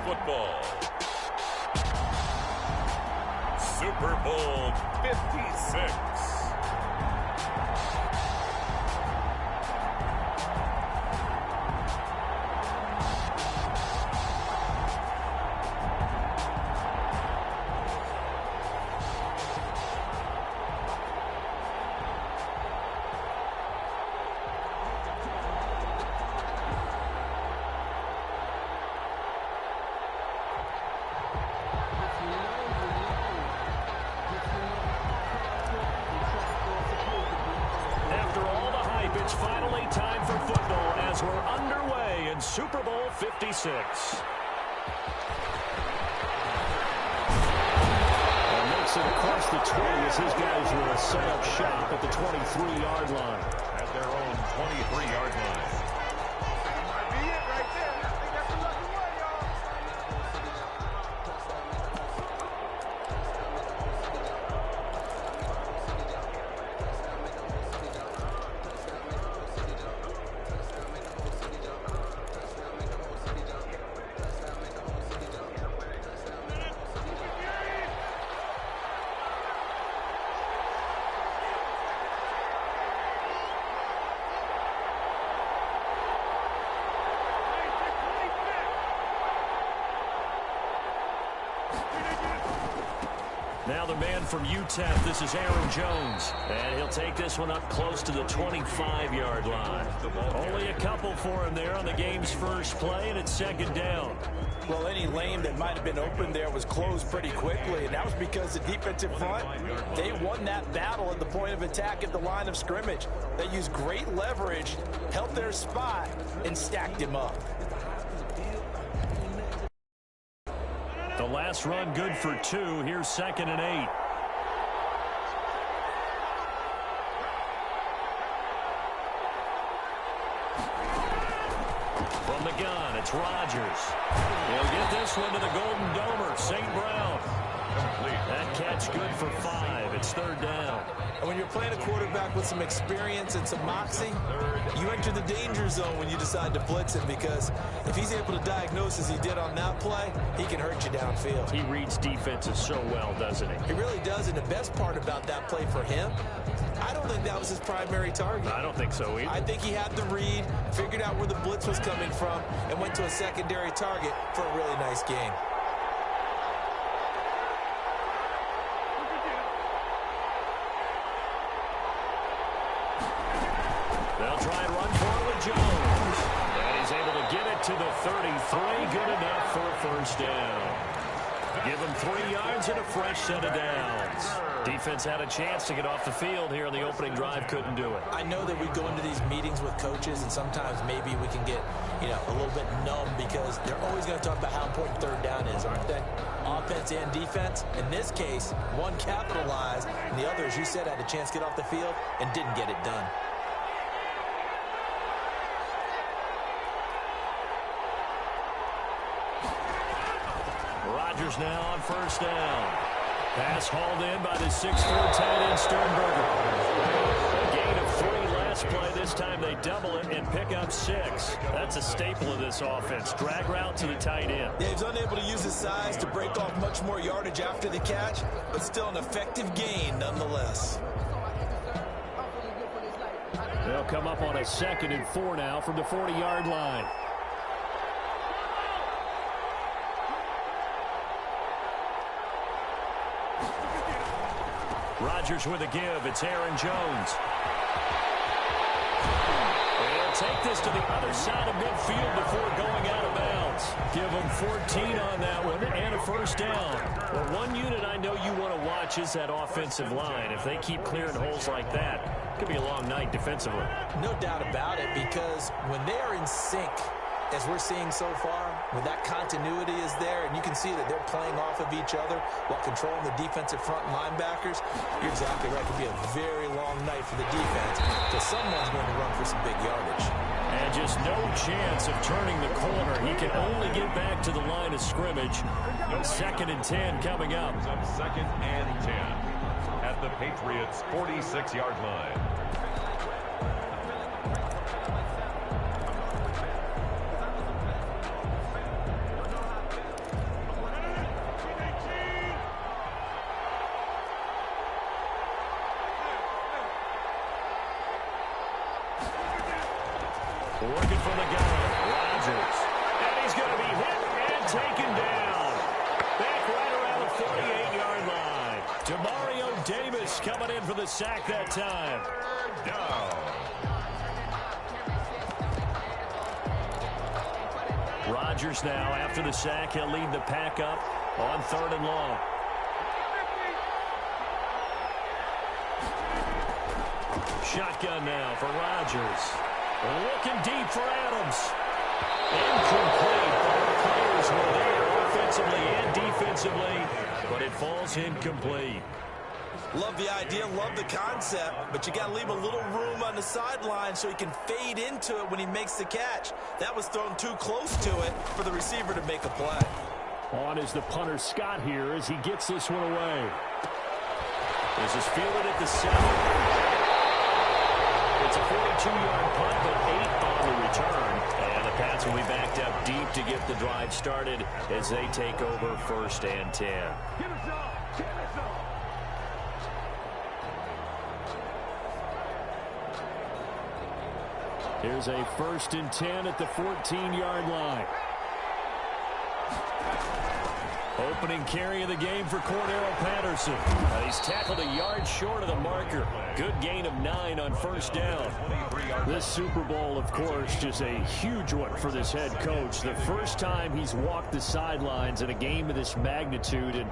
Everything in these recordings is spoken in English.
football. Super Bowl 56. Finally time for football as we're underway in Super Bowl 56. And makes it across the 20 as his guys will set up shop at the 23-yard line. At their own 23-yard line. Now the man from UTEP, this is Aaron Jones. And he'll take this one up close to the 25-yard line. Only a couple for him there on the game's first play, and it's second down. Well, any lane that might have been open there was closed pretty quickly, and that was because the defensive front, they won that battle at the point of attack at the line of scrimmage. They used great leverage, held their spot, and stacked him up. The last run good for 2. Here's 2nd and 8. From the gun, it's Rodgers. He'll get this one to the Golden Domer, St. Brown. That catch good for 5. It's 3rd down. And when you're playing a quarterback with some experience and some moxie, you enter the danger zone when you decide to blitz him, because if he's able to diagnose as he did on that play, he can hurt you downfield. He reads defenses so well, doesn't he? He really does, and the best part about that play for him, I don't think that was his primary target. I don't think so either. I think he had the read, figured out where the blitz was coming from, and went to a secondary target for a really nice game. They'll try and run for it with Jones. And he's able to get it to the 33. Good enough for a first down. Give him 3 yards and a fresh set of downs. Defense had a chance to get off the field here in the opening drive. Couldn't do it. I know that we go into these meetings with coaches, and sometimes maybe we can get, a little bit numb, because they're always going to talk about how important 3rd down is, aren't they? Offense and defense. In this case, one capitalized, and the other, as you said, had a chance to get off the field and didn't get it done. Rodgers now on first down. Pass hauled in by the 6'4" tight end Sternberger. A gain of 3 last play. This time they double it and pick up 6. That's a staple of this offense. Drag route to the tight end. Yeah, he's unable to use his size to break off much more yardage after the catch, but still an effective gain nonetheless. They'll come up on a 2nd and 4 now from the 40-yard line. Rodgers with a give. It's Aaron Jones. They'll take this to the other side of midfield before going out of bounds. Give them 14 on that one and a first down. Well, one unit I know you want to watch is that offensive line. If they keep clearing holes like that, it could be a long night defensively. No doubt about it, because when they are in sync, as we're seeing so far, when that continuity is there, and you can see that they're playing off of each other while controlling the defensive front linebackers, you're exactly right. It could be a very long night for the defense, because someone's going to run for some big yardage. And just no chance of turning the corner. He can only get back to the line of scrimmage. 2nd and 10 coming up. 2nd and 10 at the Patriots' 46-yard line. Working from the gun. Rodgers. And he's going to be hit and taken down. Back right around the 48-yard line. Demario Davis coming in for the sack that time. Down. Rodgers now, after the sack, he'll lead the pack up on 3rd and long. Shotgun now for Rodgers. Looking deep for Adams. Incomplete. The players were there offensively and defensively, but it falls incomplete. Love the idea, love the concept, but you got to leave a little room on the sideline so he can fade into it when he makes the catch. That was thrown too close to it for the receiver to make a play. On is the punter Scott here as he gets this one away. This is fielded at the 7. It's a 42-yard punt, but 8 on the return. And the Pats will be backed up deep to get the drive started as they take over 1st and 10. Here's a 1st and 10 at the 14-yard line. Opening carry of the game for Cordero Patterson. He's tackled a yard short of the marker. Good gain of 9 on 1st down. This Super Bowl, of course, just a huge one for this head coach. The first time he's walked the sidelines in a game of this magnitude. And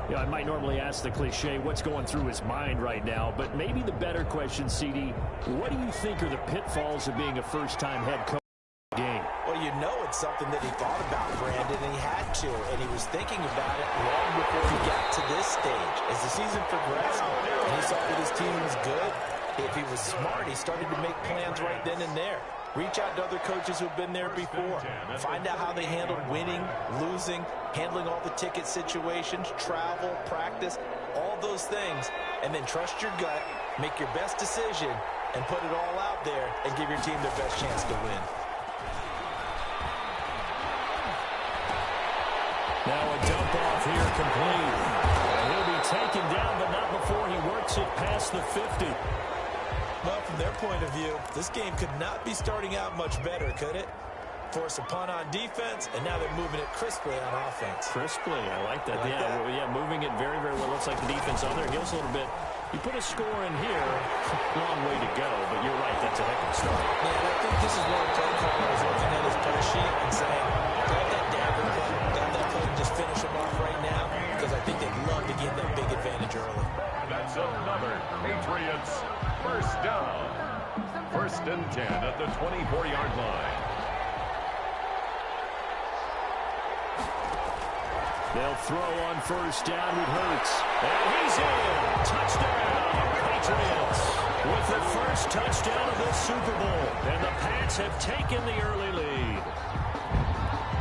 you know, I might normally ask the cliche, what's going through his mind right now? But maybe the better question, CD, what do you think are the pitfalls of being a first-time head coach? Game. Well, you know it's something that he thought about, Brandon, and he had to, and he was thinking about it long before he got to this stage. As the season progressed, and he saw that his team was good, if he was smart, he started to make plans right then and there. Reach out to other coaches who've been there before. Find out how they handled winning, losing, handling all the ticket situations, travel, practice, all those things, and then trust your gut, make your best decision, and put it all out there and give your team their best chance to win. Now a dump off here complete. He'll be taken down, but not before he works it past the 50. Well, from their point of view, this game could not be starting out much better, could it? Force a punt on defense, and now they're moving it crisply on offense. Crisply, I like that. Yeah, moving it very, very well. Looks like the defense on there gives a little bit. You put a score in here, long way to go, but you're right, that's a heck of a start. Man, I think this is where a play caller is looking at his play sheet and saying, grab that dagger play, grab that play and just finish him off right now, because I think they'd love to get that big advantage early. That's another Patriots first down. 1st and 10 at the 24-yard line. They'll throw on 1st down with Hurts. And he's in. Touchdown, Patriots. With the first touchdown of this Super Bowl. And the Pats have taken the early lead.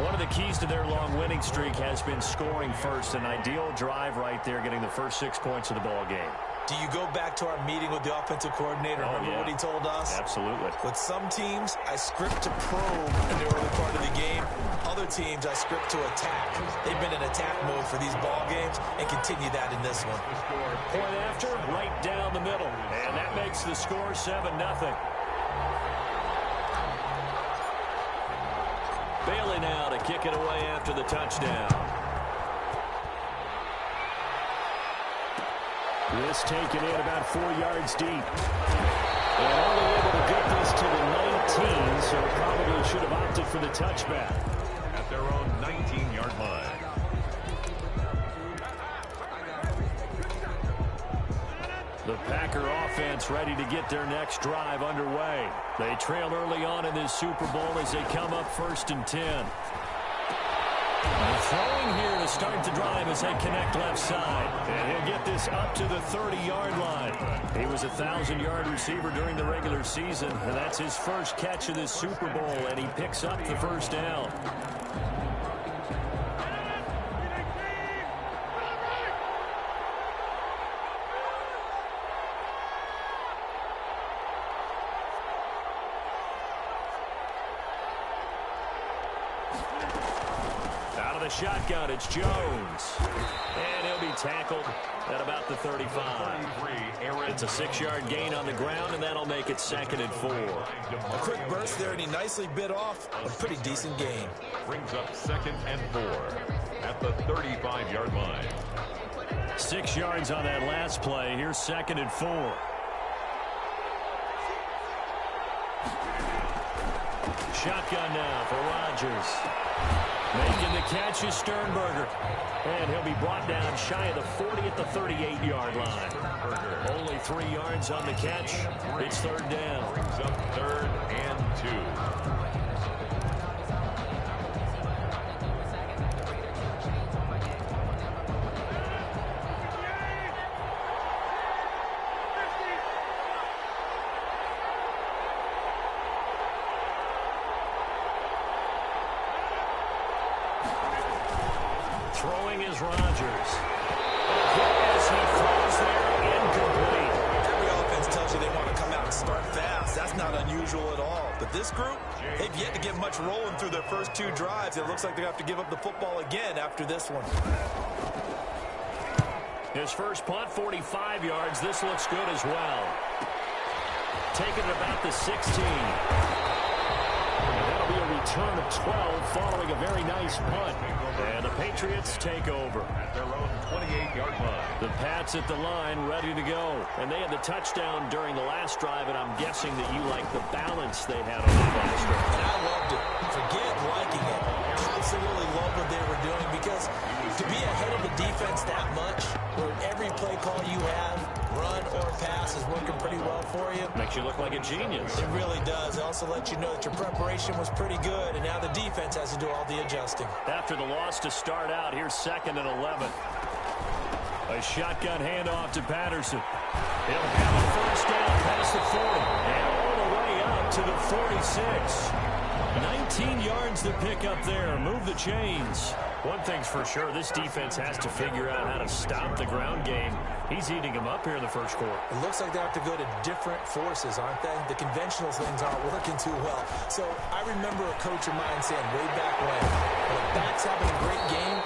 One of the keys to their long winning streak has been scoring first. An ideal drive right there, getting the first 6 points of the ball game. Do you go back to our meeting with the offensive coordinator? Remember what he told us? Absolutely. With some teams, I script to probe in the early part of the game. Other teams, I script to attack. They've been in attack mode for these ball games and continue that in this one. Point after, right down the middle. And that makes the score 7-0. Bailey now to kick it away after the touchdown. This taken in about 4 yards deep. And only able to get this to the 19, so probably should have opted for the touchback. At their own 19-yard line. The Packer offense ready to get their next drive underway. They trail early on in this Super Bowl as they come up 1st and 10. And throwing here to start the drive as they connect left side. And he'll get this up to the 30-yard line. He was a 1,000-yard receiver during the regular season, and that's his first catch of this Super Bowl, and he picks up the 1st down. Out of the shotgun, it's Jones. And he'll be tackled at about the 35. It's a 6-yard gain on the ground, and that'll make it 2nd and 4. A quick burst there, and he nicely bit off a pretty decent gain. Brings up 2nd and 4 at the 35-yard line. 6 yards on that last play. Here's 2nd and 4. Shotgun now for Rodgers. Making the catch is Sternberger. And he'll be brought down shy of the 40 at the 38-yard line. Only 3 yards on the catch. It's 3rd down. Brings up 3rd and 2. Throwing is Rodgers. As he throws there, incomplete. Every offense tells you they want to come out and start fast. That's not unusual at all. But this group, they've yet to get much rolling through their first 2 drives. It looks like they have to give up the football again after this one. His first punt, 45 yards. This looks good as well. Taking it about the 16. And that'll be a return of 12 following a very nice punt. And the Patriots take over. At their own 28-yard line. The Pats at the line, ready to go. And they had the touchdown during the last drive, and I'm guessing that you like the balance they had on the last drive. And I loved it. Forget liking it. Absolutely love what they were doing, because to be ahead of the defense that much, where every play call you have, run or pass, is working pretty well for you. Makes you look like a genius. It really does. It also lets you know that your preparation was pretty good, and now the defense has to do all the adjusting. After the loss to start out, here's 2nd and 11. A shotgun handoff to Patterson. He'll have a first down past the 40, and all the way up to the 46. 19 yards to pick up there. Move the chains. One thing's for sure, this defense has to figure out how to stop the ground game. He's eating them up here in the first quarter. It looks like they have to go to different forces, aren't they? The conventional things aren't working too well. So I remember a coach of mine saying way back when a back's having a great game,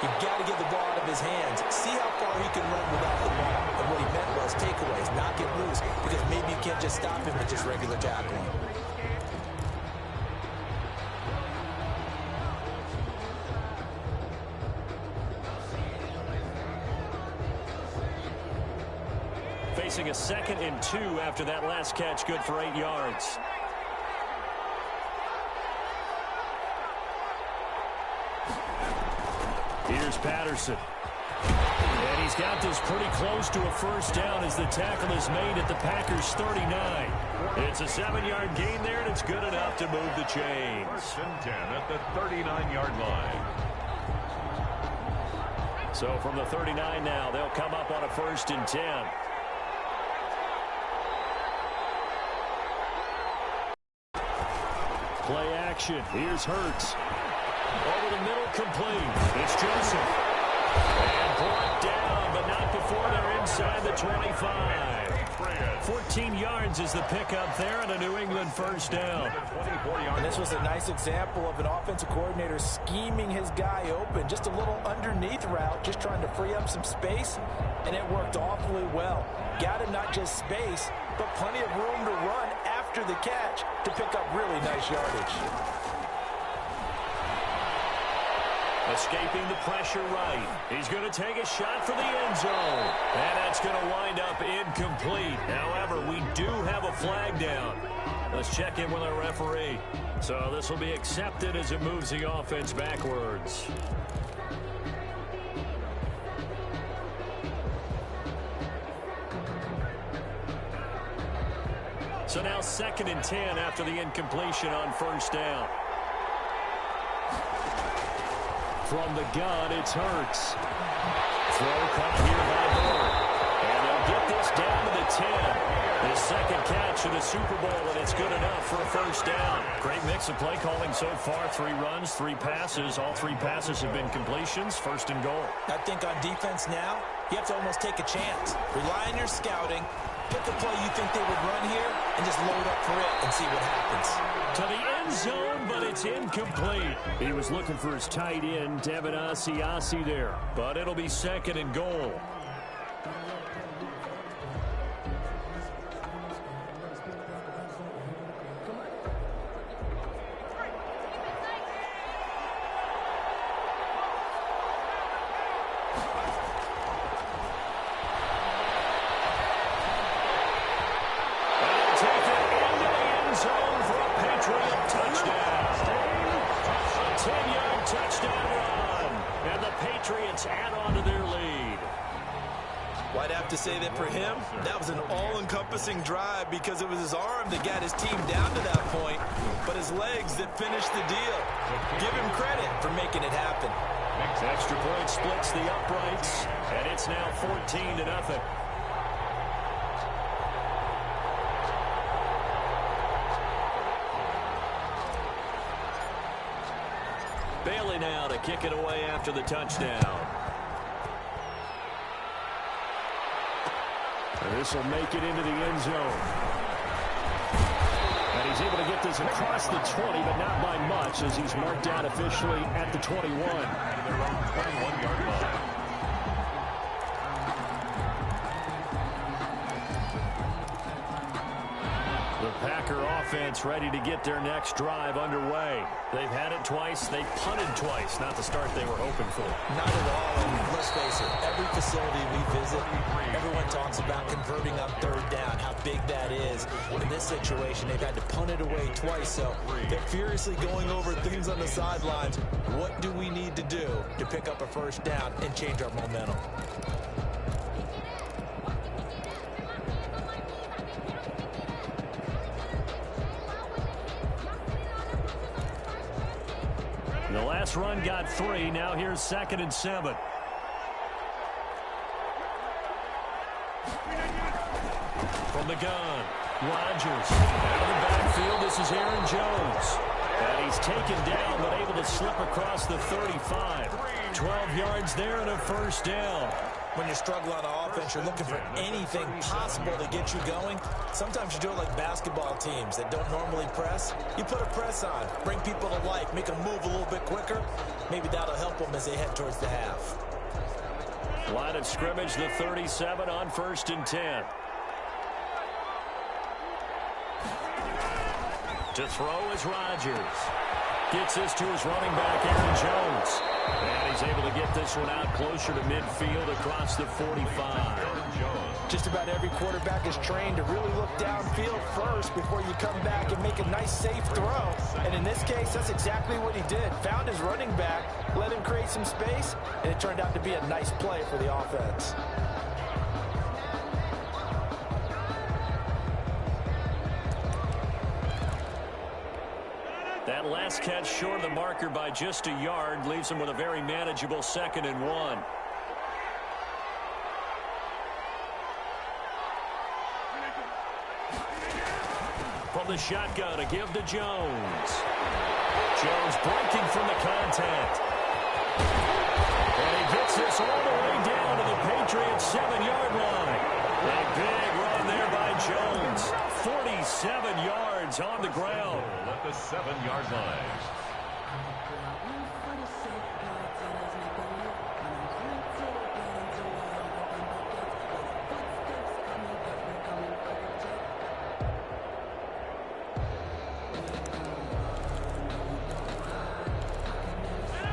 you've got to get the ball out of his hands. See how far he can run without the ball. And what he meant was takeaways, knock it loose, because maybe you can't just stop him with just regular tackling. Facing a 2nd and 2 after that last catch, good for 8 yards. Here's Patterson. And he's got this pretty close to a first down as the tackle is made at the Packers' 39. It's a 7-yard gain there, and it's good enough to move the chains. 1st and 10 at the 39-yard line. So from the 39 now, they'll come up on a 1st and 10. Play action. Here's Hurts. Over the middle, complete. It's Joseph. And brought down, but not before they're inside the 25. 14 yards is the pickup there, and a New England first down. And this was a nice example of an offensive coordinator scheming his guy open. Just a little underneath route, just trying to free up some space, and it worked awfully well. Got him not just space, but plenty of room to run after the catch to pick up really nice yardage. Escaping the pressure right. He's going to take a shot for the end zone. And that's going to wind up incomplete. However, we do have a flag down. Let's check in with our referee. So this will be accepted as it moves the offense backwards. So now 2nd and 10 after the incompletion on first down. From the gun, it's Hurts. Throw caught here by Gore. And they'll get this down to the 10. His 2nd catch in the Super Bowl, and it's good enough for a first down. Great mix of play calling so far. 3 runs, 3 passes. All 3 passes have been completions. 1st and goal. I think on defense now, you have to almost take a chance. Rely on your scouting. pick a play you think they would run here and just load up for it and see what happens. To the end zone, but it's incomplete. He was looking for his tight end, Devin Asiasi there, but it'll be 2nd and goal. I'd have to say that for him, that was an all-encompassing drive because it was his arm that got his team down to that point, but his legs that finished the deal. Give him credit for making it happen. Extra point splits the uprights, and it's now 14-0. Bailey now to kick it away after the touchdown. And this will make it into the end zone. And he's able to get this across the 20, but not by much, as he's marked out officially at the 21. To their own 21-yard line. The Packer offense ready to get their next drive underway. They've had it twice. They punted twice. Not the start they were hoping for. Not at all. And let's face it, every facility we visit, everyone talks about converting on 3rd down, how big that is. In this situation, they've had to punt it away twice, so they're furiously going over things on the sidelines. What do we need to do to pick up a 1st down and change our momentum? The last run got 3. Now here's 2nd and 7. From the gun, Rodgers. Out of the backfield, this is Aaron Jones. And he's taken down, but able to slip across the 35. 12 yards there and a 1st down. When you struggle on offense, you're looking for anything possible to get you going. Sometimes you do it like basketball teams that don't normally press. You put a press on, bring people to life, make them move a little bit quicker. Maybe that'll help them as they head towards the half. Line of scrimmage, the 37 on 1st and 10. To throw is Rodgers. Gets this to his running back, Aaron Jones. And he's able to get this one out closer to midfield across the 45. Just about every quarterback is trained to really look downfield first before you come back and make a nice, safe throw. And in this case, that's exactly what he did. Found his running back, let him create some space, and it turned out to be a nice play for the offense. That last catch short of the marker by just a yard leaves him with a very manageable 2nd and 1. From the shotgun, a give to Jones. Jones breaking from the contact. And he gets this all the way down to the Patriots' 7-yard line. A big run there by Jones. 47 yards on the ground. At the 7-yard line.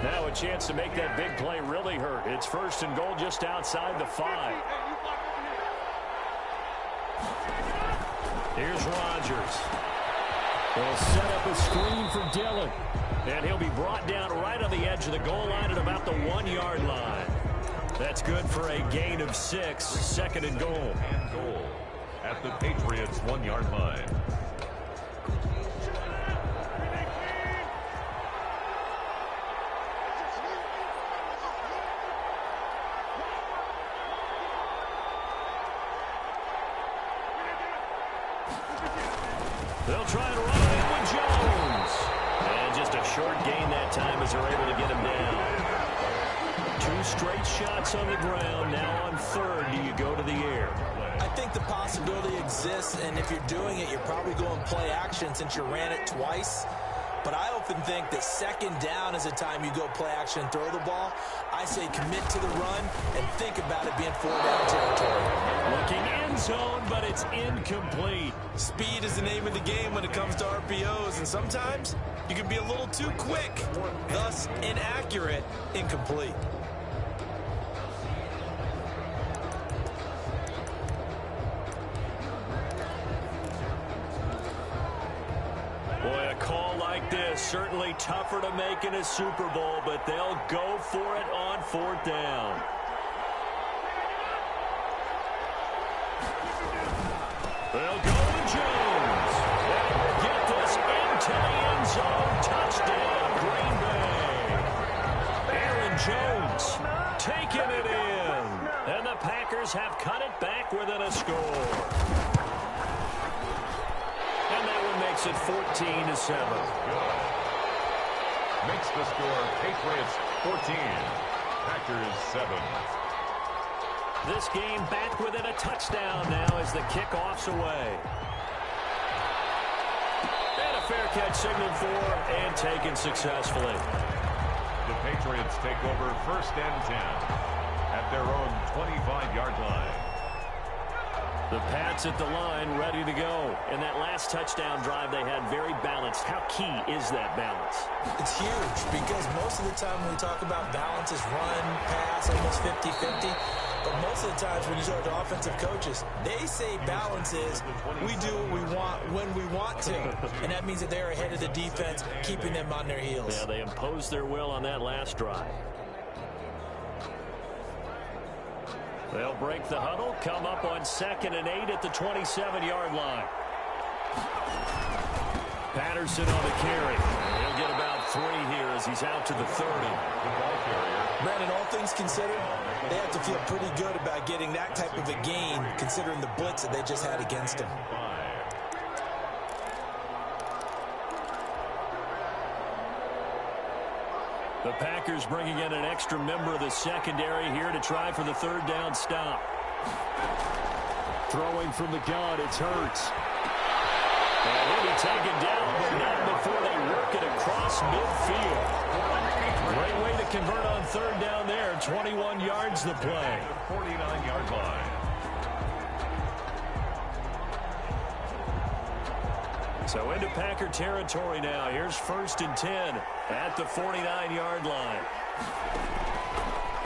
Now a chance to make that big play really hurt. It's 1st and goal just outside the 5. Here's Rodgers. They'll set up a screen for Dillon. And he'll be brought down right on the edge of the goal line at about the 1-yard line. That's good for a gain of 6. 2nd and goal. And goal at the Patriots' 1-yard line. They'll try and run it in with Jones. And just a short gain that time as they're able to get him down. 2 2 straight shots on the ground. Now on third, do you go to the air? I think the possibility exists, and if you're doing it, you're probably going play action since you ran it twice. But I often think that second down is the time you go play action and throw the ball. I say commit to the run and think about it being 4-down territory. Looking end zone, but it's incomplete. Speed is the name of the game when it comes to RPOs, and sometimes you can be a little too quick, thus inaccurate, incomplete. Boy, a call like this, certainly tougher to make in a Super Bowl, but they'll go for it on 4th down. They'll go to Jones. Get this into the end zone. Touchdown, Green Bay. Aaron Jones taking it in. And the Packers have cut it back within a score. And that one makes it 14-7. Makes the score Patriots 14, Packers 7. This game back within a touchdown now as the kickoff's away. And a fair catch signaled for and taken successfully. The Patriots take over 1st and 10 at their own 25-yard line. The Pats at the line, ready to go. And that last touchdown drive they had very balanced. How key is that balance? It's huge because most of the time when we talk about balance is run, pass, almost 50-50. But most of the times when you talk to offensive coaches, they say balance is we do what we want when we want to. And that means that they're ahead of the defense, keeping them on their heels. Yeah, they imposed their will on that last drive. They'll break the huddle, come up on 2nd and 8 at the 27-yard line. Patterson on the carry. He'll get about 3 here as he's out to the 30. Brandon, all things considered, they have to feel pretty good about getting that type of a gain considering the blitz that they just had against them. The Packers bringing in an extra member of the secondary here to try for the 3rd down stop. Throwing from the gun, it's Hurts. And he'll be taken down, but not before they work it across midfield. Great way to convert on 3rd down there. 21 yards the play. 49-yard line. So into Packer territory now. Here's 1st and 10 at the 49-yard line.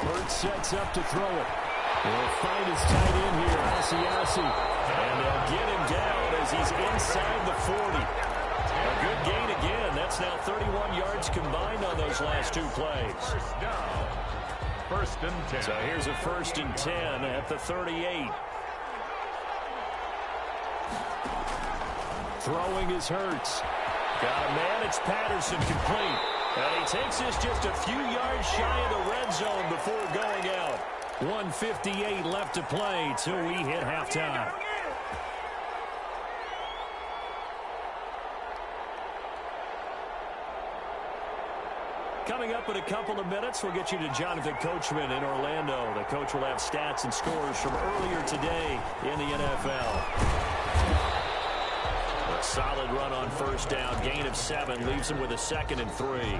Hurts sets up to throw it. He'll find his tight end here, Asiasi. And they'll get him down as he's inside the 40. A good gain again. That's now 31 yards combined on those last 2 plays. 1st down. 1st and 10. So here's a 1st and 10 at the 38. Throwing is Hurts. Got a man, it's Patterson, complete. And he takes this just a few yards shy of the red zone before going out. 1:58 left to play till we hit halftime. Coming up in a couple of minutes, we'll get you to Jonathan Coachman in Orlando. The coach will have stats and scores from earlier today in the NFL. A solid run on 1st down. Gain of 7 leaves him with a 2nd and 3.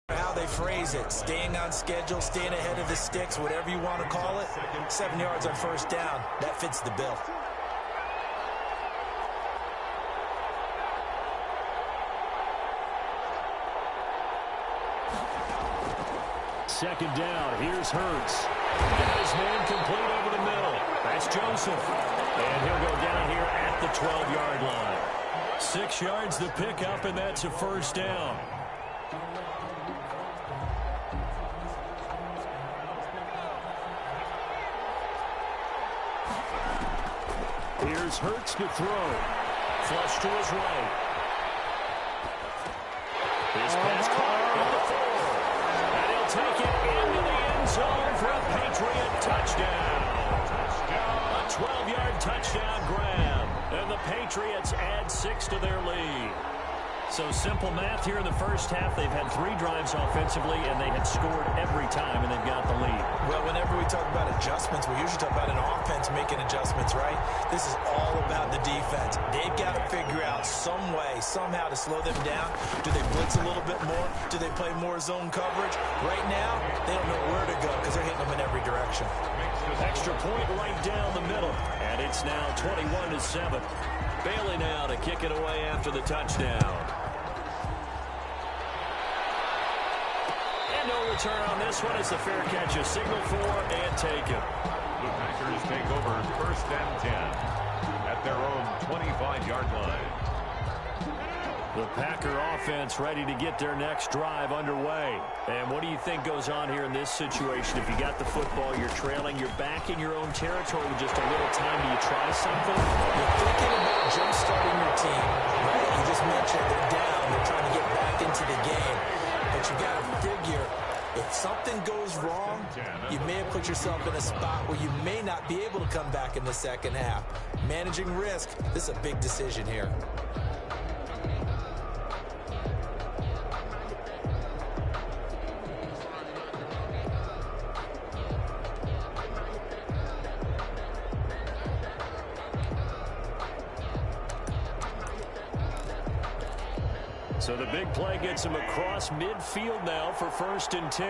How they phrase it, staying on schedule, staying ahead of the sticks, whatever you want to call it. 7 yards on 1st down. That fits the bill. Second down. Here's Hurts. Got his man complete over the middle. That's Joseph. And he'll go down here at the 12-yard line. 6 yards to pick up, and that's a 1st down. Here's Hurts to throw. Flush to his right. His pass caught at the 4. And he'll take it into the end zone for a Patriot touchdown. A 12-yard touchdown grab. And the Patriots add 6 to their lead. So simple math here in the first half. They've had 3 drives offensively, and they had scored every time, and they've got the lead. talk about adjustments, we usually talk about an offense making adjustments, right? This is all about the defense. They've got to figure out some way, somehow to slow them down. Do they blitz a little bit more? Do they play more zone coverage? Right now, they don't know where to go because they're hitting them in every direction. Extra point right down the middle, and it's now 21-7. Bailey now to kick it away after the touchdown. And no return on this one as the fair catch is signaled for and taken. The Packers take over 1st and 10 at their own 25-yard line. The Packer offense ready to get their next drive underway. And what do you think goes on here in this situation? If you got the football, you're trailing, you're back in your own territory with just a little time. Do you try something? You're thinking about jump-starting your team, right? You just mentioned they're down. They're trying to get back into the game. But you got to figure, if something goes wrong, you may have put yourself in a spot where you may not be able to come back in the second half. Managing risk, this is a big decision here. So the big play gets him across midfield now for 1st and 10.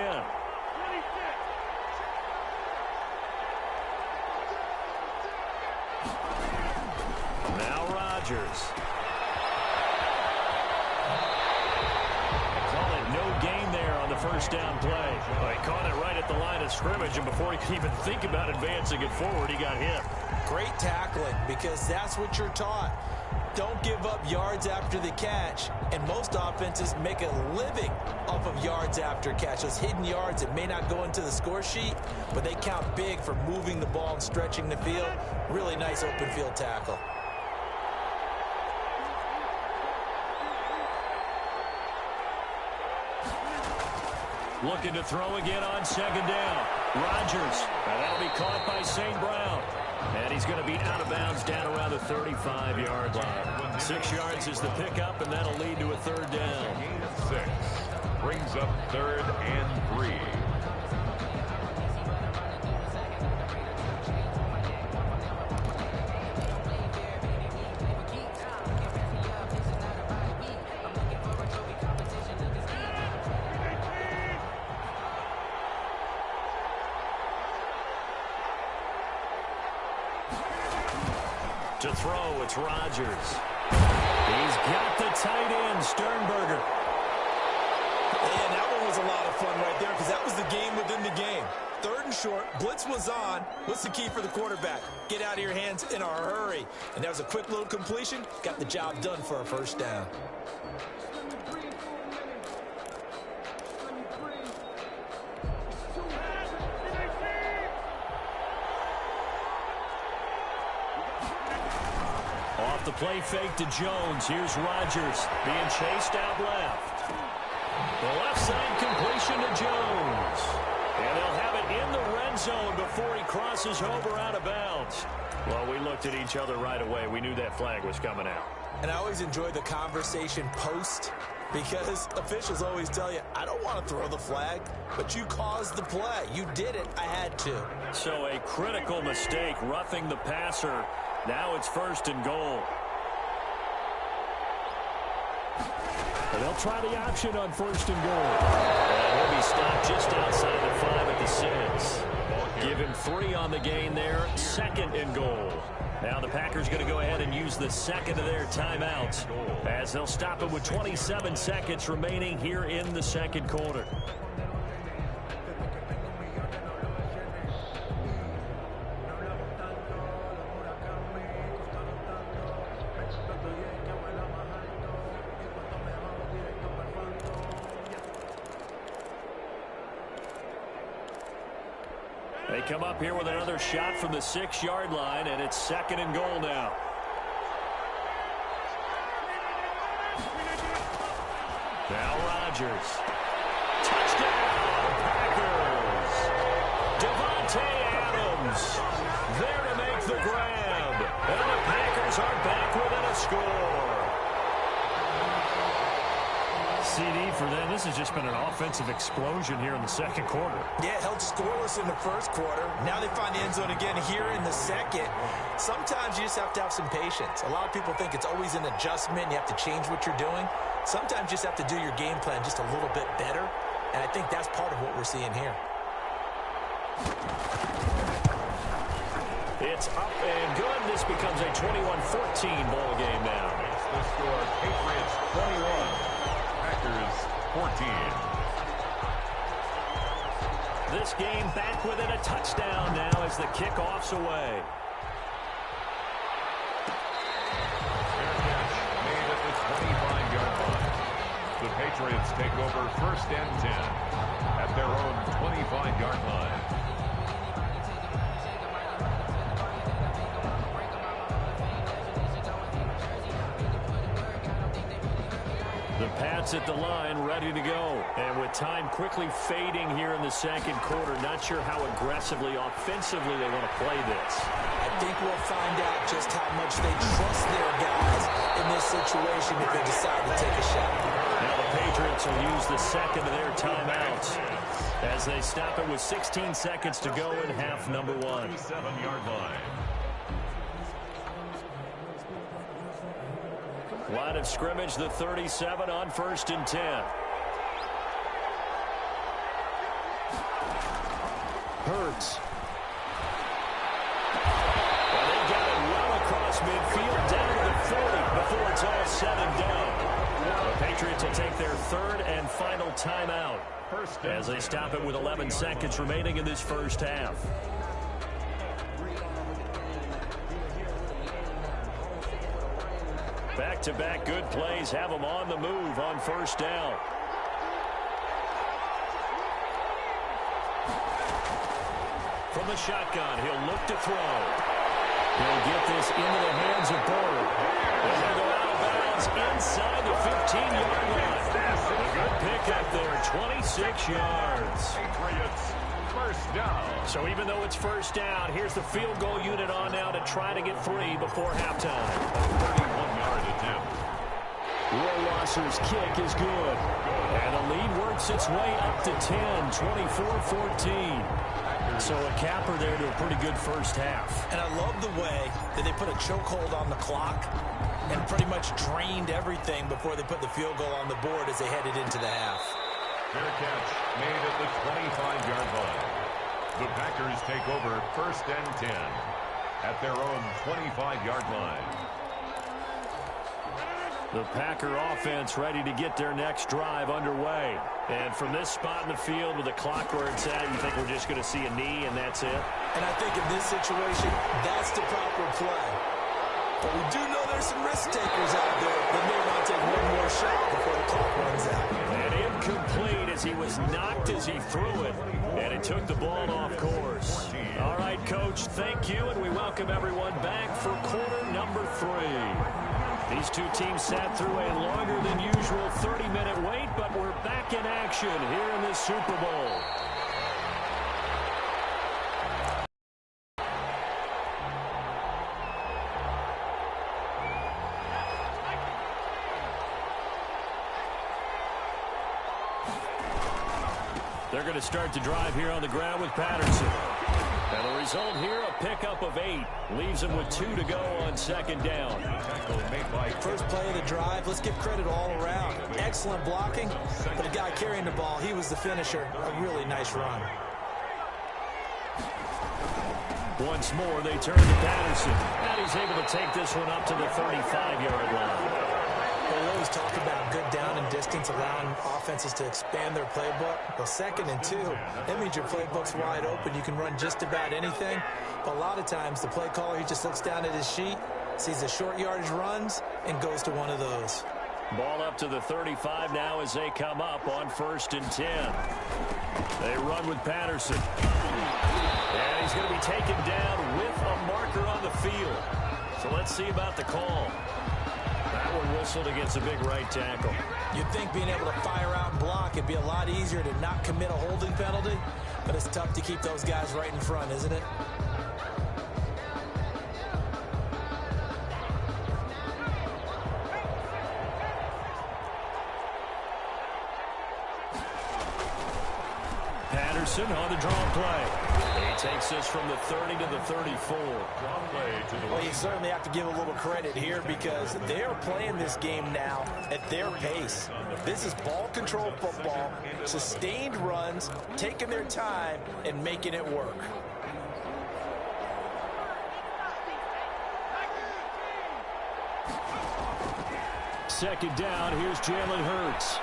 Now Rodgers. Call it no gain there on the 1st down play. Well, he caught it right at the line of scrimmage, and before he could even think about advancing it forward, he got hit. Great tackling, because that's what you're taught. Don't give up yards after the catch, and most offenses make a living off of yards after catch. Those hidden yards that may not go into the score sheet, but they count big for moving the ball and stretching the field. Really nice open field tackle. Looking to throw again on 2nd down. Rodgers, and that'll be caught by St. Brown. And he's going to be out of bounds down around the 35-yard line. 6 yards is the pickup, and that'll lead to a 3rd down. Gain of 6 brings up 3rd and 3. To throw, it's Rodgers. He's got the tight end, Sternberger. And that one was a lot of fun right there, because that was the game within the game. 3rd and short, blitz was on. What's the key for the quarterback? Get out of your hands in a hurry. And that was a quick little completion. Got the job done for a 1st down. Off the play fake to Jones. Here's Rodgers being chased out left. The left side completion to Jones. And they'll have it in the red zone before he crosses over out of bounds. Well, we looked at each other right away. We knew that flag was coming out. And I always enjoy the conversation post, because officials always tell you, I don't want to throw the flag, but you caused the play. You did it. I had to. So a critical mistake, roughing the passer. Now it's 1st and goal. And they'll try the option on 1st and goal. And he'll be stopped just outside the 5 at the 6. Give him 3 on the gain there. 2nd and goal. Now the Packers going to go ahead and use the 2nd of their timeouts, as they'll stop it with 27 seconds remaining here in the 2nd quarter. They come up here with another shot from the 6-yard line, and it's 2nd and goal now. Now Rodgers. Touchdown, Packers. Devontae Adams there to make the grab. And the Packers are back within a score. CD for them. This has just been an offensive explosion here in the second quarter. Yeah, held scoreless in the first quarter. Now they find the end zone again here in the second. Sometimes you just have to have some patience. A lot of people think it's always an adjustment. You have to change what you're doing. Sometimes you just have to do your game plan just a little bit better. And I think that's part of what we're seeing here. It's up and good. This becomes a 21-14 ball game now. The score, Patriots 21, Packers 14. This game back within a touchdown now as the kickoff's away. Fair catch made at the 25-yard line. The Patriots take over 1st and 10 at their own 25-yard line. The Pats at the line, ready to go. And with time quickly fading here in the second quarter, not sure how aggressively, offensively they want to play this. I think we'll find out just how much they trust their guys in this situation if they decide to take a shot. Now the Patriots will use the second of their timeouts as they stop it with 16 seconds to go in half number one. 37-yard line. Line of scrimmage, the 37 on 1st and 10. Hurts. Well, they got it well across midfield down to the 40 before it's all said and done. The Patriots will take their 3rd and final timeout as they stop it with 11 seconds remaining in this first half. Back-to-back good plays have them on the move on 1st down. From the shotgun, he'll look to throw. He'll get this into the hands of Bird. They're going to go out of bounds inside the 15-yard line. A good pickup there, 26 yards. Patriots 1st down. So even though it's 1st down, here's the field goal unit on now to try to get 3 before halftime. 31-yard attempt. Rohrwasser's kick is good. And the lead works its way up to 10, 24-14. So a capper there to a pretty good first half. And I love the way that they put a chokehold on the clock and pretty much drained everything before they put the field goal on the board as they headed into the half. Fair catch made at the 25-yard line. The Packers take over 1st and 10 at their own 25-yard line. The Packer offense ready to get their next drive underway. And from this spot in the field with the clock where it's at, you think we're just going to see a knee and that's it? And I think in this situation, that's the proper play. But we do know there's some risk takers out there that may want to take one more shot before the clock runs out. And incomplete as he was knocked as he threw it. And it took the ball off course. All right, Coach, thank you. And we welcome everyone back for quarter number 3. These two teams sat through a longer than usual 30-minute wait, but we're back in action here in the Super Bowl. They're going to start the drive here on the ground with Patterson. And the result here, a pickup of 8. Leaves them with 2 to go on 2nd down. First play of the drive, let's give credit all around. Excellent blocking, but the guy carrying the ball, he was the finisher. A really nice run. Once more, they turn to Patterson. And he's able to take this one up to the 35-yard line. Well, we always talk about good down and distance, allowing offenses to expand their playbook. Well, 2nd and 2, that means your playbook's wide open. You can run just about anything. But a lot of times, the play caller, he just looks down at his sheet, sees the short yardage runs, and goes to one of those. Ball up to the 35 now as they come up on 1st and 10. They run with Patterson. And he's going to be taken down with a marker on the field. So let's see about the call. That one whistled against a big right tackle. You'd think being able to fire out and block, it'd be a lot easier to not commit a holding penalty, but it's tough to keep those guys right in front, isn't it? Jackson on the draw play. He takes this from the 30 to the 34. Draw play to the Well, you certainly have to give a little credit here because they're playing this game now at their pace. This is ball control football, sustained runs, taking their time, and making it work. Second down, here's Jalen Hurts.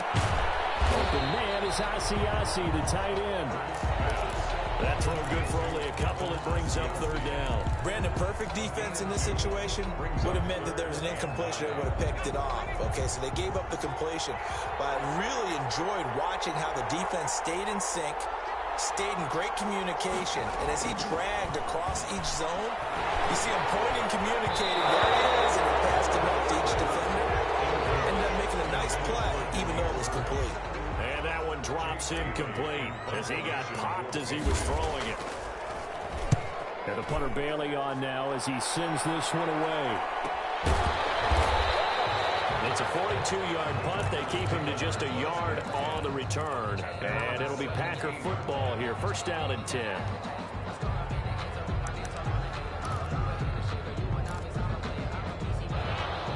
Open man is Asiasi, the tight end. That throw good for only a couple. It brings up third down. Brandon, perfect defense in this situation would have meant that there was an incompletion that would have picked it off. Okay, so they gave up the completion. But I really enjoyed watching how the defense stayed in sync, stayed in great communication. And as he dragged across each zone, you see him pointing, communicating. There he is, and he passed him up to each defender. Ended up making a nice play, even though it was complete. And that one drops incomplete as he got popped as he was throwing it. And the punter Bailey on now as he sends this one away. It's a 42-yard punt. They keep him to just a yard on the return. And it'll be Packer football here. First down and 10.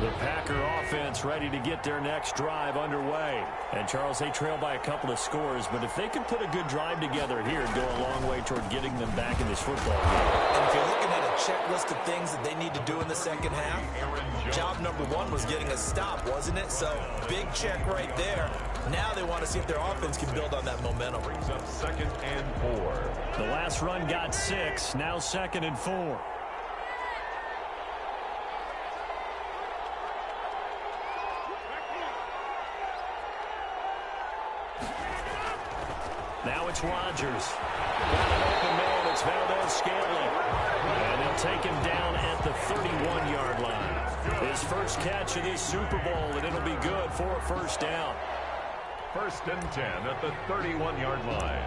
The Packer offense ready to get their next drive underway. And, Charles, they trail by a couple of scores, but if they could put a good drive together here, it'd go a long way toward getting them back in this football game. And if you're looking at a checklist of things that they need to do in the second half, job number one was getting a stop, wasn't it? So, big check right there. Now they want to see if their offense can build on that momentum. brings up 2nd and 4. The last run got 6, now 2nd and 4. Now it's Rodgers. Got an open man. It's Valdez-Scantling. And they'll take him down at the 31-yard line. His first catch of this Super Bowl, and it'll be good for a first down. 1st and 10 at the 31-yard line.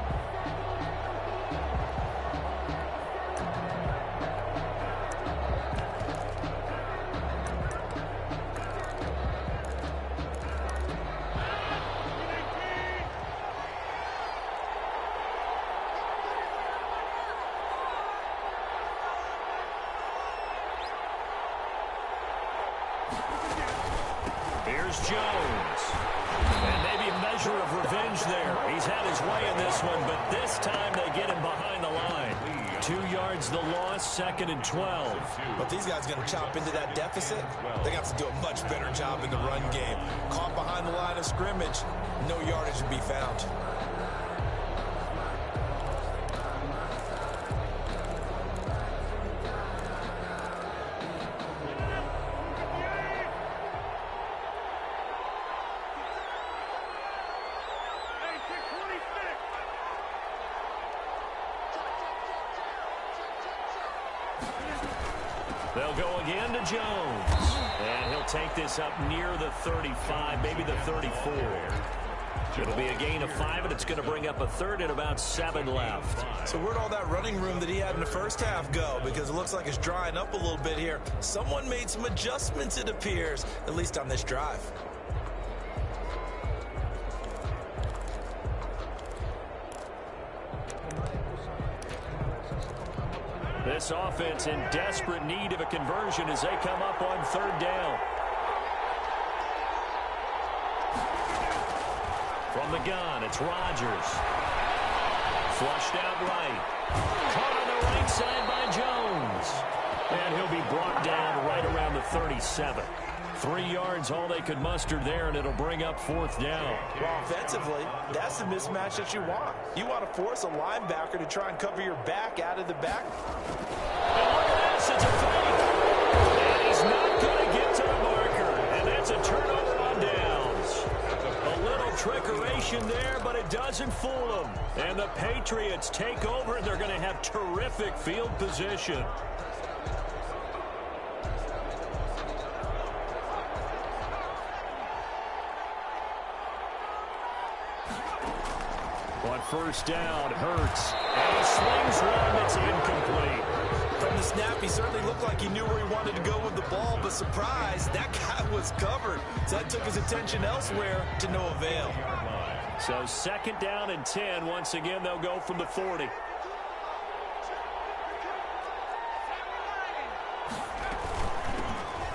Here's Jones. And maybe a measure of revenge there. He's had his way in this one, but this time they get him behind the line. 2 yards the loss, 2nd and 12. But these guys are going to chop into that deficit. They got to do a much better job in the run game. Caught behind the line of scrimmage, no yardage to be found. They'll go again to Jones. And he'll take this up near the 35, maybe the 34. It'll be a gain of 5, and it's going to bring up a third and about 7 left. So where'd all that running room that he had in the first half go? Because it looks like it's drying up a little bit here. Someone made some adjustments, it appears, at least on this drive. This offense in desperate need of a conversion as they come up on 3rd down. From the gun, it's Rodgers. Flushed out right. Caught on the right side by Jones. And he'll be brought down right around the 37. 3 yards, all they could muster there, and it'll bring up 4th down. Well, offensively, that's the mismatch that you want. You want to force a linebacker to try and cover your back out of the back. And look at this, it's a fake. And he's not going to get to the marker. And that's a turnover on downs. A little trickeration there, but it doesn't fool them. And the Patriots take over, and they're going to have terrific field position. On 1st down, Hurts. And he swings one that's incomplete. From the snap, he certainly looked like he knew where he wanted to go with the ball, but surprise, that guy was covered. So that took his attention elsewhere to no avail. So second down and 10. Once again, they'll go from the 40.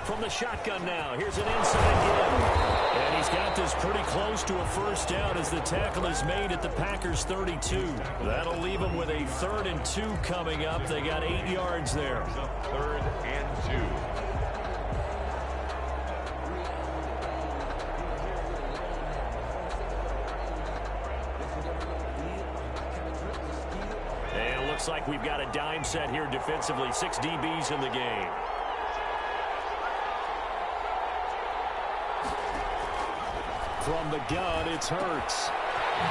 From the shotgun now. Here's an inside give. And he's got this pretty close to a first down as the tackle is made at the Packers' 32. That'll leave them with a 3rd and 2 coming up. They got 8 yards there. 3rd and 2. And it looks like we've got a dime set here defensively. 6 DBs in the game. From the gun, it's Hurts.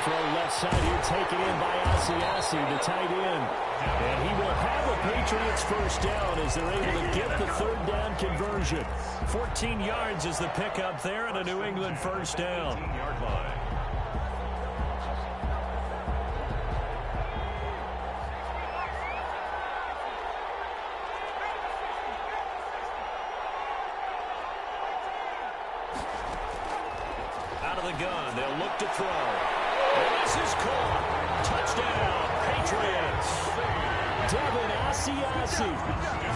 Throw left side here, taken in by Asiasi, the tight end. And he will have a Patriots first down as they're able to get the 3rd down conversion. 14 yards is the pickup there and a New England first down. 15-yard line. Gun. They'll look to throw. And this is caught. Touchdown, Patriots. Devin Asiasi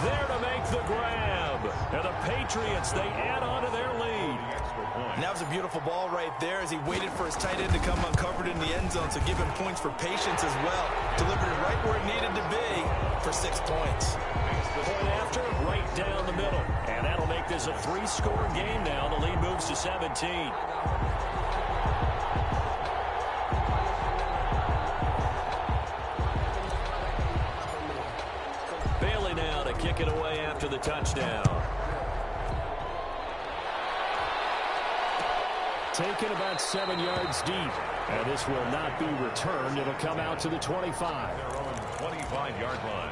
there to make the grab. And the Patriots, they add on to their lead. And that was a beautiful ball right there as he waited for his tight end to come uncovered in the end zone, so give him points for patience as well. Delivered it right where it needed to be for 6 points. Point after, right down the middle. And that'll make this a 3-score game now. The lead moves to 17. Kick it away after the touchdown. Taken about 7 yards deep. And this will not be returned. It'll come out to the 25. Their own 25-yard line.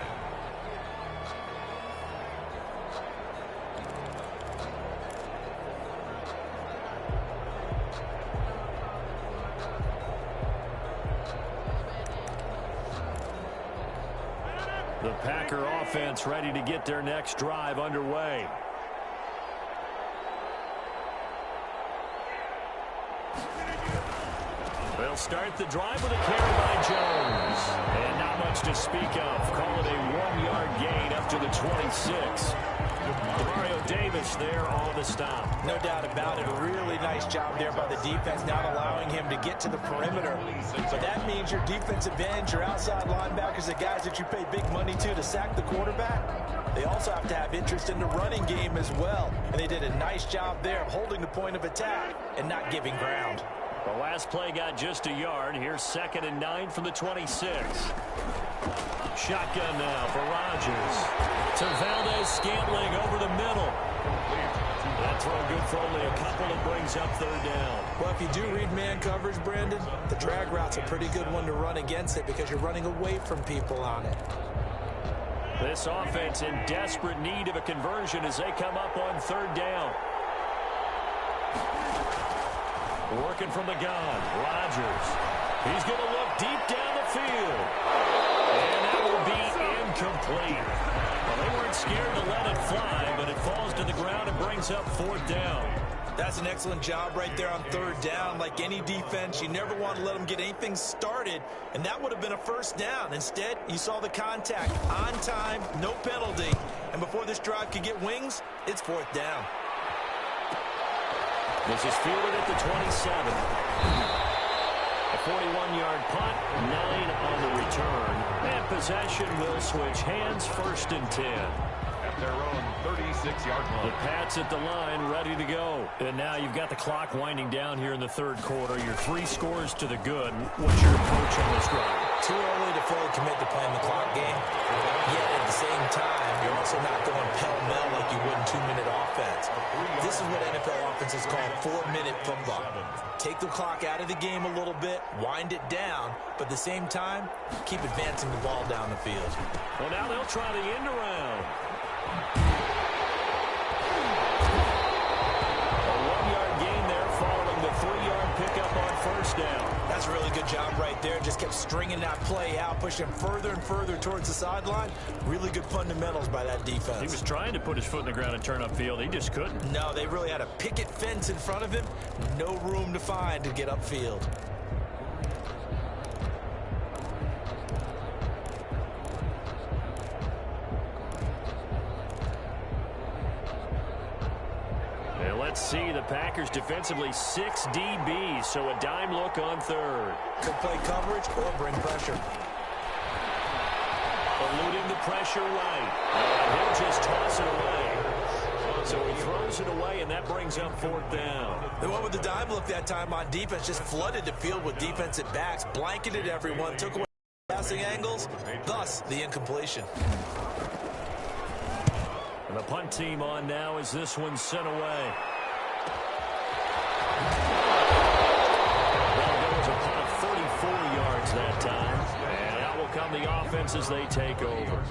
The Packer offense ready to get their next drive underway. They'll start the drive with a carry by Jones. And not much to speak of. Call it a 1-yard gain up to the 26. Mario Davis there on the stop. No doubt about it. A really nice job there by the defense, not allowing him to get to the perimeter. But that means your defensive ends, your outside linebackers, the guys that you pay big money to sack the quarterback, they also have to have interest in the running game as well. And they did a nice job there of holding the point of attack and not giving ground. The last play got just a yard. Here's 2nd and 9 from the 26. Shotgun now for Rodgers. To Valdez-Scantling over the middle. That throw good for only a couple. It brings up 3rd down. Well, if you do read man coverage, Brandon, the drag route's a pretty good one to run against it because you're running away from people on it. This offense in desperate need of a conversion as they come up on 3rd down. Working from the gun, Rodgers. He's going to look deep down the field. And that will be incomplete. Well, they weren't scared to let it fly, but it falls to the ground and brings up 4th down. That's an excellent job right there on 3rd down. Like any defense, you never want to let them get anything started, and that would have been a first down. Instead, you saw the contact on time, no penalty, and before this drive could get wings, it's 4th down. This is fielded at the 27. A 41-yard punt, 9 on the return. And possession will switch hands, 1st and 10. At their own 36-yard line. The Pats at the line, ready to go. And now you've got the clock winding down here in the 3rd quarter. Your 3 scores to the good. What's your approach on this drive? Too early to fully commit to playing the clock game. Yet at the same time, you're also not going pell-mell like you would in 2-minute offense. This is what NFL offenses call 4-minute football. Take the clock out of the game a little bit, wind it down, but at the same time, keep advancing the ball down the field. Well, now they'll try the end around. A 1-yard gain there following the 3-yard pickup on 1st down. That's a really good job right there. Just kept stringing that play out, pushing further and further towards the sideline. Really good fundamentals by that defense. He was trying to put his foot in the ground and turn upfield. He just couldn't. No, they really had a picket fence in front of him. No room to find to get upfield. Let's see, the Packers defensively 6 DBs, so a dime look on third. Could play coverage or bring pressure. Eluding the pressure right. And he'll just toss it away. So he throws it away, and that brings up fourth down. The one with the dime look that time on defense just flooded the field with defensive backs, blanketed everyone, took away passing angles, thus the incompletion. And the punt team on now as this one's sent away. Well, there was a punt of 34 yards that time. And out will come the offense as they take over.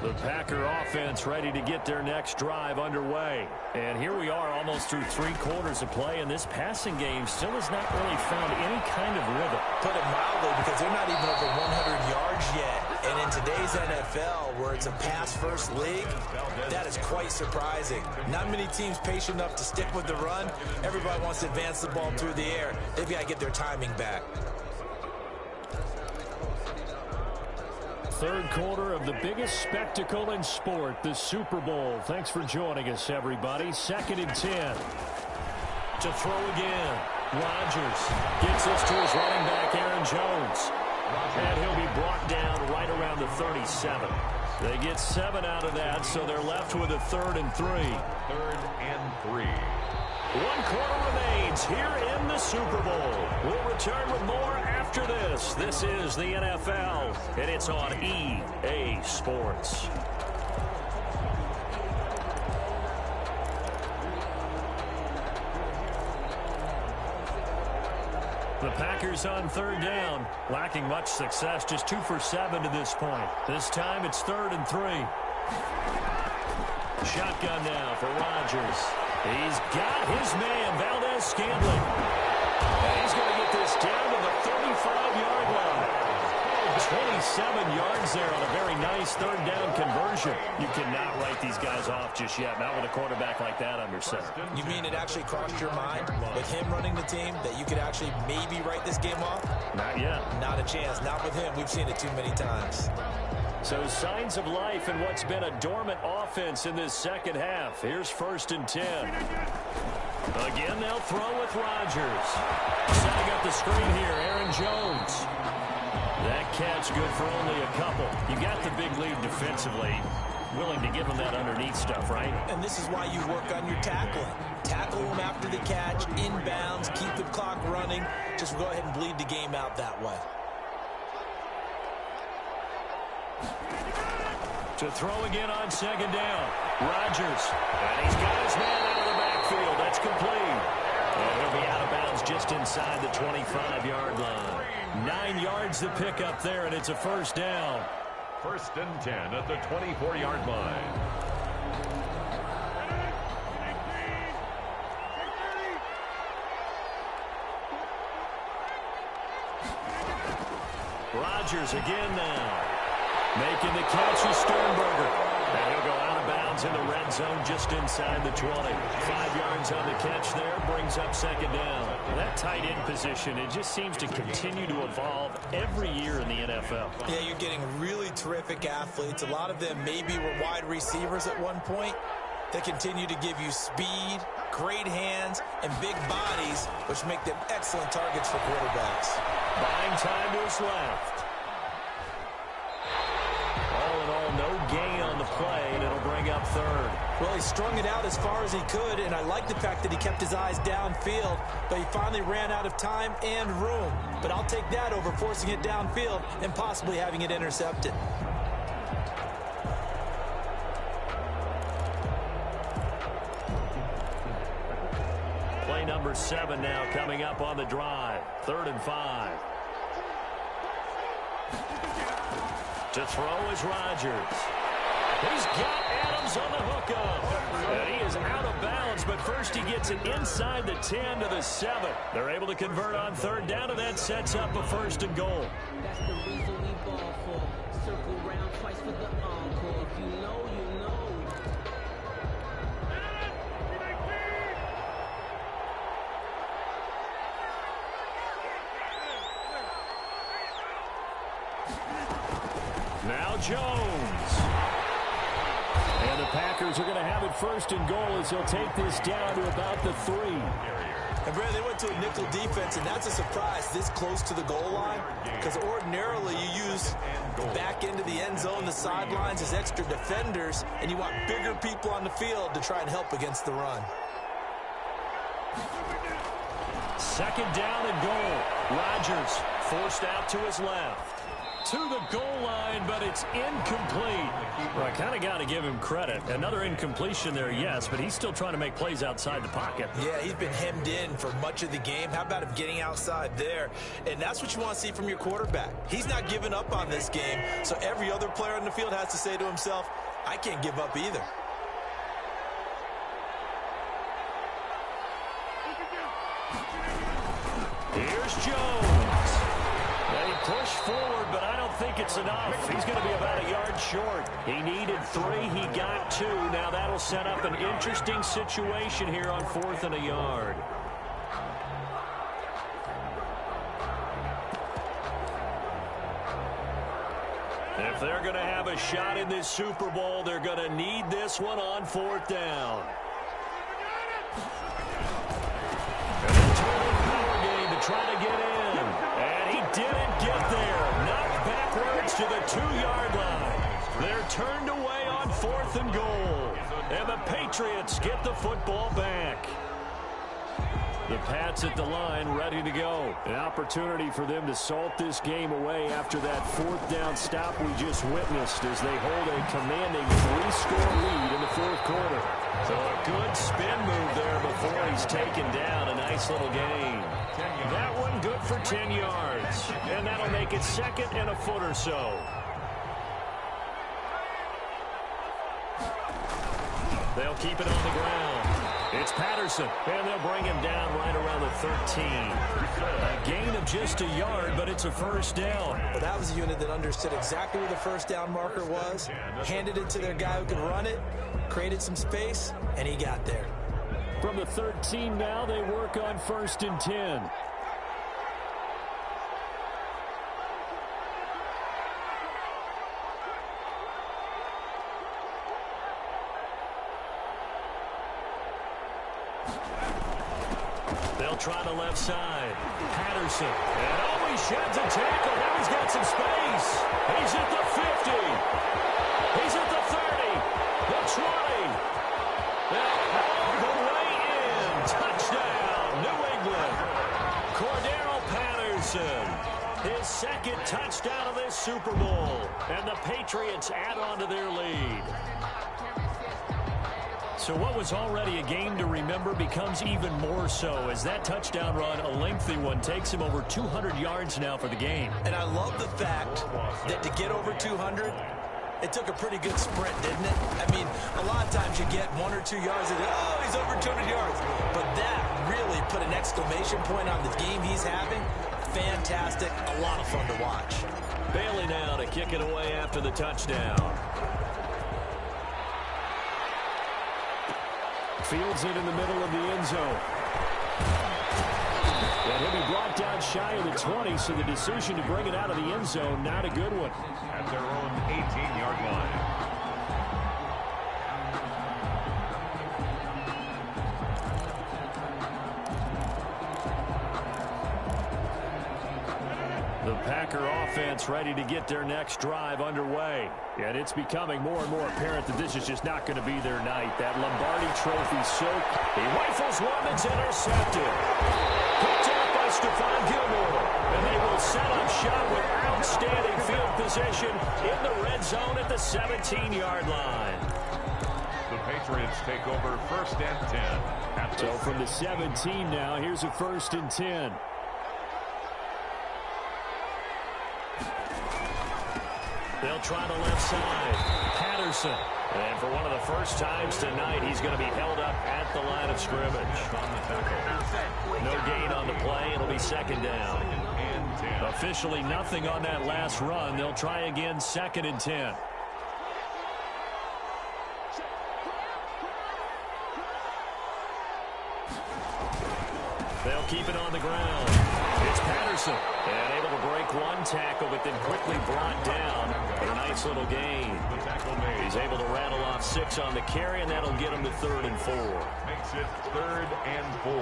The Packer offense ready to get their next drive underway. And here we are almost through 3 quarters of play, and this passing game still has not really found any kind of rhythm. Put it mildly, because they're not even over 100 yards yet. And in today's NFL, where it's a pass-first league, that is quite surprising. Not many teams patient enough to stick with the run. Everybody wants to advance the ball through the air. They've got to get their timing back. Third quarter of the biggest spectacle in sport, the Super Bowl. Thanks for joining us, everybody. 2nd and 10. To throw again. Rodgers gets this to his running back, Aaron Jones. And he'll be brought down right around the 37. They get 7 out of that, so they're left with a 3rd and 3. 3rd and 3. 1 quarter remains here in the Super Bowl. We'll return with more after this. This is the NFL, and it's on EA Sports. The Packers on 3rd down, lacking much success, just 2 for 7 to this point. This time it's 3rd and 3. Shotgun now for Rodgers. He's got his man, Valdez-Scantling. And he's going to get this down to the 35-yard line. 27 yards there on a very nice 3rd down conversion. You cannot write these guys off just yet, not with a quarterback like that under center. You mean it actually crossed your mind with him running the team that you could actually maybe write this game off? Not yet. Not a chance. Not with him. We've seen it too many times. So signs of life in what's been a dormant offense in this second half. Here's 1st and 10. Again, they'll throw with Rodgers. Setting up the screen here, Aaron Jones. That catch good for only a couple. You got the big lead defensively. Willing to give them that underneath stuff, right? And this is why you work on your tackling. Tackle them after the catch, inbounds, keep the clock running. Just go ahead and bleed the game out that way. To throw again on 2nd down. Rodgers. And he's got his man out of the backfield. That's complete. And he'll be out of bounds just inside the 25-yard line. 9 yards to pick up there, and it's a 1st down. 1st and 10 at the 24-yard line. Rodgers again now. Making the catch is Sternberger. And he'll go out of bounds in the red zone just inside the 20. 5 yards on the catch there, brings up 2nd down. That tight end position, it just seems to continue to evolve every year in the NFL. Yeah, you're getting really terrific athletes. A lot of them maybe were wide receivers at one point. They continue to give you speed, great hands, and big bodies, which make them excellent targets for quarterbacks. Buying time to his left. All in all, no gain on the play, and it'll bring up 3rd. Well, he strung it out as far as he could, and I like the fact that he kept his eyes downfield, but he finally ran out of time and room. But I'll take that over forcing it downfield and possibly having it intercepted. Play number 7 now coming up on the drive. 3rd and 5. To throw is Rodgers. He's got Adams on the hookup. And he is out of bounds, but first he gets it inside the 10 to the 7. They're able to convert on 3rd down, and that sets up a 1st and goal. That's the reason we ball for. Circle round twice for the encore. If you know, you know. Jones. And the Packers are going to have it first and goal as he'll take this down to about the 3. And Brad, they went to a nickel defense, and that's a surprise this close to the goal line, because ordinarily you use the back end of the end zone, the sidelines as extra defenders, and you want bigger people on the field to try and help against the run. Second down and goal. Rodgers forced out to his left. To the goal line, but it's incomplete. Well, I kind of got to give him credit. Another incompletion there, yes, but he's still trying to make plays outside the pocket. Yeah, he's been hemmed in for much of the game. How about him getting outside there? And that's what you want to see from your quarterback. He's not giving up on this game, so every other player on the field has to say to himself, I can't give up either. Here's Jones. They push forward, but I don't think it's enough. He's going to be about a yard short. He needed 3. He got 2. Now that'll set up an interesting situation here on 4th and a yard. If they're going to have a shot in this Super Bowl, they're going to need this one on 4th down. And a total power game to try to get in. And he didn't get there. Knocked backwards to the 2-yard line. They're turned away on 4th and goal. And the Patriots get the football back. The Pats at the line, ready to go. An opportunity for them to salt this game away after that 4th down stop we just witnessed as they hold a commanding 3-score lead in the 4th quarter. So a good spin move there before he's taken down. A nice little gain. That one good for 10 yards. And that'll make it 2nd and a foot or so. They'll keep it on the ground. It's Patterson, and they'll bring him down right around the 13. A gain of just a yard, but it's a first down. Well, that was a unit that understood exactly where the first down marker was, handed it to their guy who could run it, created some space, and he got there. From the 13 now, they work on 1st and 10. They'll try the left side. Patterson. And oh, he sheds a tackle. Now he's got some space. He's at the 50. He's at the 30. The 20. All the way in. Touchdown, New England. Cordero Patterson. His 2nd touchdown of this Super Bowl. And the Patriots add on to their lead. So what was already a game to remember becomes even more so as that touchdown run, a lengthy one, takes him over 200 yards now for the game. And I love the fact that to get over 200, it took a pretty good sprint, didn't it? I mean, a lot of times you get 1 or 2 yards and, oh, he's over 200 yards. But that really put an exclamation point on the game he's having. Fantastic. A lot of fun to watch. Bailey now to kick it away after the touchdown. Fields it in the middle of the end zone. And he'll be brought down shy of the 20, so the decision to bring it out of the end zone, not a good one. At their own 18-yard line. The Packer offense ready to get their next drive underway. And it's becoming more and more apparent that this is just not going to be their night. That Lombardi Trophy soak. He rifles one that's intercepted. Picked up by Stephon Gilmore. And they will set up shop with outstanding field position in the red zone at the 17-yard line. The Patriots take over 1st and 10. So from the 17 now, here's a 1st and 10. They'll try the left side. Patterson. And for one of the first times tonight, he's going to be held up at the line of scrimmage. No gain on the play. It'll be 2nd down. Officially nothing on that last run. They'll try again 2nd and 10. They'll keep it on the ground. It's Patterson. And able to break one tackle, but then quickly brought down. But a nice little gain. He's able to rattle off 6 on the carry, and that'll get him to 3rd and 4. Makes it 3rd and 4.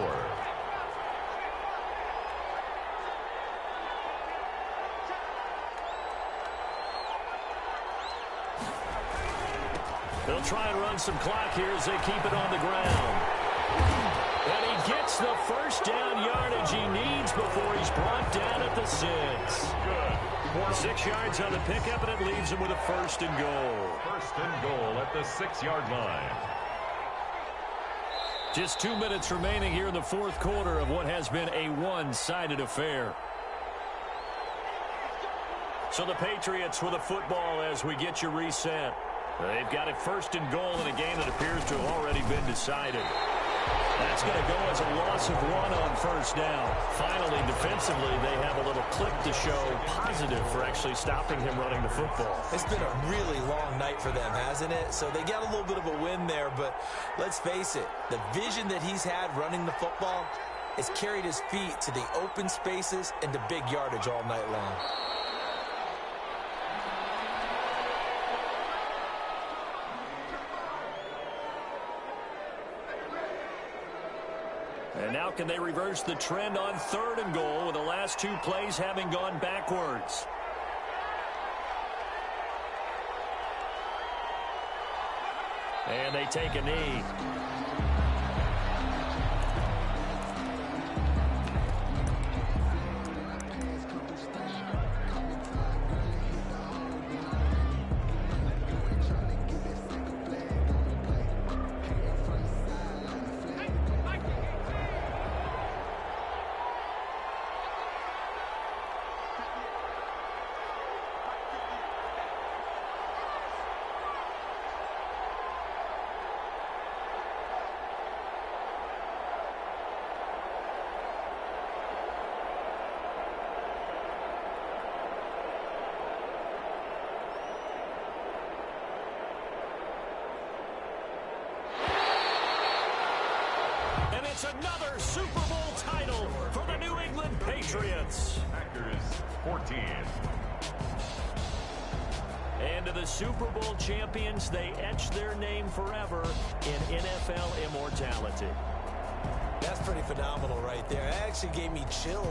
They'll try and run some clock here as they keep it on the ground. And he gets the first down yardage he needs before he's brought down at the 6. Good. 6 yards on the pickup, and it leaves him with a 1st and goal. 1st and goal at the 6-yard line. Just 2 minutes remaining here in the 4th quarter of what has been a one-sided affair. So the Patriots with a football as we get you reset. They've got it 1st and goal in a game that appears to have already been decided. That's going to go as a loss of 1 on 1st down. Finally, defensively, they have a little clip to show positive for actually stopping him running the football. It's been a really long night for them, hasn't it? So they got a little bit of a win there, but let's face it, the vision that he's had running the football has carried his feet to the open spaces and to big yardage all night long. And now can they reverse the trend on 3rd and goal with the last 2 plays having gone backwards? And they take a knee. It's another Super Bowl title for the New England Patriots. Packers 14. And to the Super Bowl champions, they etch their name forever in NFL immortality. That's pretty phenomenal right there. It actually gave me chills.